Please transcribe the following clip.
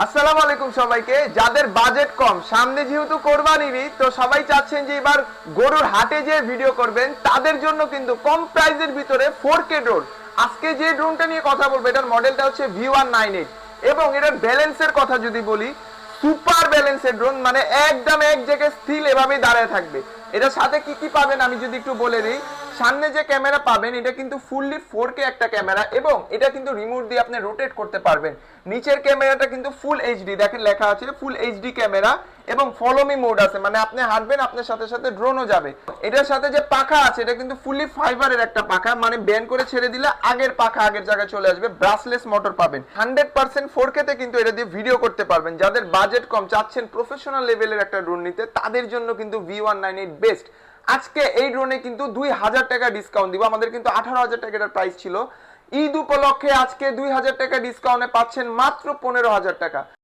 আসসালামু আলাইকুম সবাইকে। যাদের বাজেট কম, সামনে যেহেতু কোরবানির ঈদ, তো সবাই চাচ্ছেন যে এবার গরুর হাটে যে ভিডিও করবেন, তাদের জন্য কিন্তু কম প্রাইসের ভিতরে 4K ড্রোন। আজকে যে ড্রোনটা নিয়ে কথা বলবো, এটার মডেলটা হচ্ছে V198 এবং এটার ব্যালেন্সের কথা যদি বলি, সুপার ব্যালেন্সের ড্রোন, মানে একদম এক জায়গায় স্থির এভাবেই দাঁড়ায় থাকবে। এটার সাথে কি কি পাবেন আমি যদি একটু বলে দিই। সামনে যে ক্যামেরা পাবেন এটা কিন্তু ফুললি 4K একটা ক্যামেরা এবং এটা কিন্তু রিমোট দিয়ে আপনি রোটেট করতে পারবেন। নিচের ক্যামেরাটা কিন্তু ফুল এইচডি, দেখেন লেখা আছে ফুল এইচডি ক্যামেরা এবং ফলো মি মোড আছে, মানে আপনি হাঁটবেন আপনার সাথে সাথে ড্রোনও যাবে। এটার সাথে যে পাখা আছে এটা কিন্তু ফুললি ফাইবারের একটা পাখা, মানে ব্যান করে ছেড়ে দিলে আগের পাখা আগের জায়গায় চলে আসবে। ব্রাসলেস মোটর পাবেন। 100% 4K তে কিন্তু এটা দিয়ে ভিডিও করতে পারবেন। যাদের বাজেট কম, চাচ্ছেন প্রফেশনাল লেভেলের একটা ড্রোন নিতে, তাদের জন্য কিন্তু V198 বেস্ট। আজকে এই ড্রোনে কিন্তু 2000 টাকা ডিসকাউন্ট দিব। আমাদের কিন্তু 18,000 টাকার প্রাইস ছিল। ঈদ উপলক্ষে আজকে 2000 টাকা ডিসকাউন্টে পাচ্ছেন মাত্র 15,000 টাকা।